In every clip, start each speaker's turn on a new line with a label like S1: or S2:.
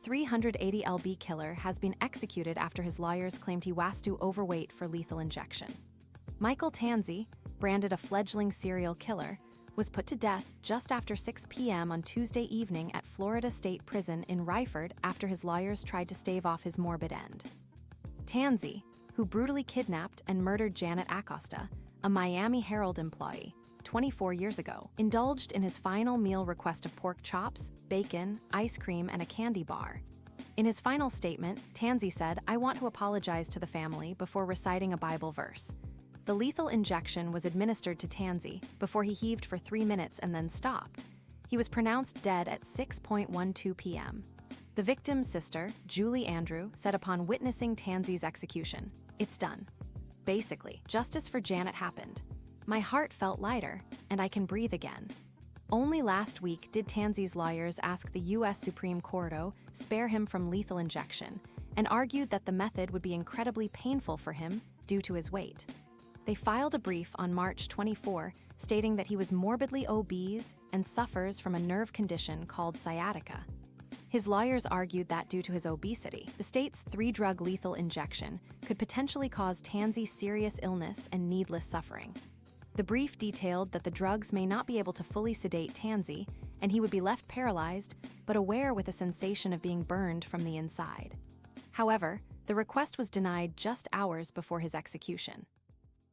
S1: 380lb killer has been executed after his lawyers claimed he was too overweight for lethal injection. Michael Tanzi, branded a fledgling serial killer, was put to death just after 6 p.m. on Tuesday evening at Florida State Prison in Raiford after his lawyers tried to stave off his morbid end. Tanzi, who brutally kidnapped and murdered Janet Acosta, a Miami Herald employee, 24 years ago, indulged in his final meal request of pork chops, bacon, ice cream, and a candy bar. In his final statement, Tanzi said, "I want to apologize to the family," before reciting a Bible verse. The lethal injection was administered to Tanzi before he heaved for 3 minutes and then stopped. He was pronounced dead at 6:12 p.m. The victim's sister, Julie Andrew, said upon witnessing Tanzi's execution, "It's done. Basically, justice for Janet happened. My heart felt lighter, and I can breathe again." Only last week did Tanzi's lawyers ask the U.S. Supreme Court to spare him from lethal injection and argued that the method would be incredibly painful for him due to his weight. They filed a brief on March 24 stating that he was morbidly obese and suffers from a nerve condition called sciatica. His lawyers argued that due to his obesity, the state's 3-drug lethal injection could potentially cause Tanzi serious illness and needless suffering. The brief detailed that the drugs may not be able to fully sedate Tanzi, and he would be left paralyzed, but aware with a sensation of being burned from the inside. However, the request was denied just hours before his execution.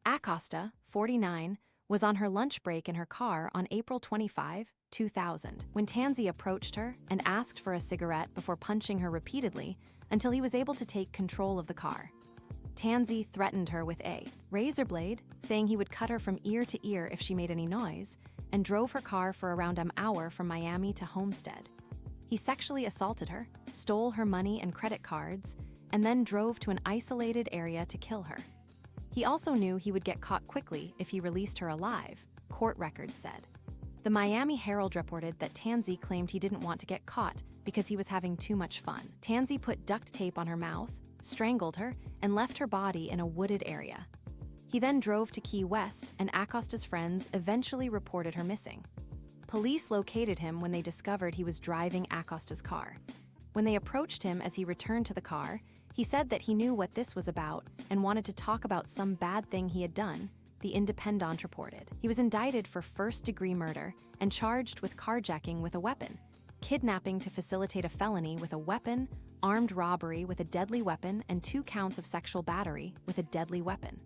S1: Acosta, 49, was on her lunch break in her car on April 25, 2000, when Tanzi approached her and asked for a cigarette before punching her repeatedly until he was able to take control of the car. Tanzi threatened her with a razor blade, saying he would cut her from ear to ear if she made any noise, and drove her car for around an hour from Miami to Homestead. He sexually assaulted her, stole her money and credit cards, and then drove to an isolated area to kill her. He also knew he would get caught quickly if he released her alive, court records said. The Miami Herald reported that Tanzi claimed he didn't want to get caught because he was having too much fun. Tanzi put duct tape on her mouth, strangled her, and left her body in a wooded area. He then drove to Key West, and Acosta's friends eventually reported her missing. Police located him when they discovered he was driving Acosta's car. When they approached him as he returned to the car, he said that he knew what this was about and wanted to talk about some bad thing he had done, the Independent reported. He was indicted for first-degree murder and charged with carjacking with a weapon, kidnapping to facilitate a felony with a weapon, armed robbery with a deadly weapon, and 2 counts of sexual battery with a deadly weapon.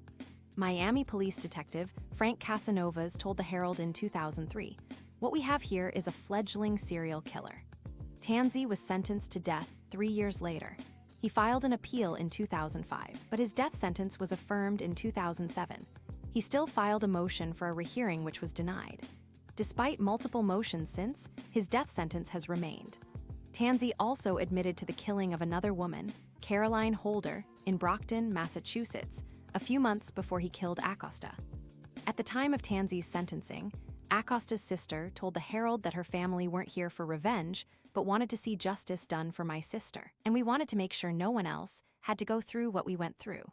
S1: Miami police detective Frank Casanovas told the Herald in 2003, "What we have here is a fledgling serial killer." Tanzi was sentenced to death 3 years later. He filed an appeal in 2005, but his death sentence was affirmed in 2007. He still filed a motion for a rehearing which was denied. Despite multiple motions since, his death sentence has remained. Tanzi also admitted to the killing of another woman, Caroline Holder, in Brockton, Massachusetts, a few months before he killed Acosta. At the time of Tanzi's sentencing, Acosta's sister told the Herald that her family weren't here for revenge, but wanted to see justice done for my sister, and we wanted to make sure no one else had to go through what we went through.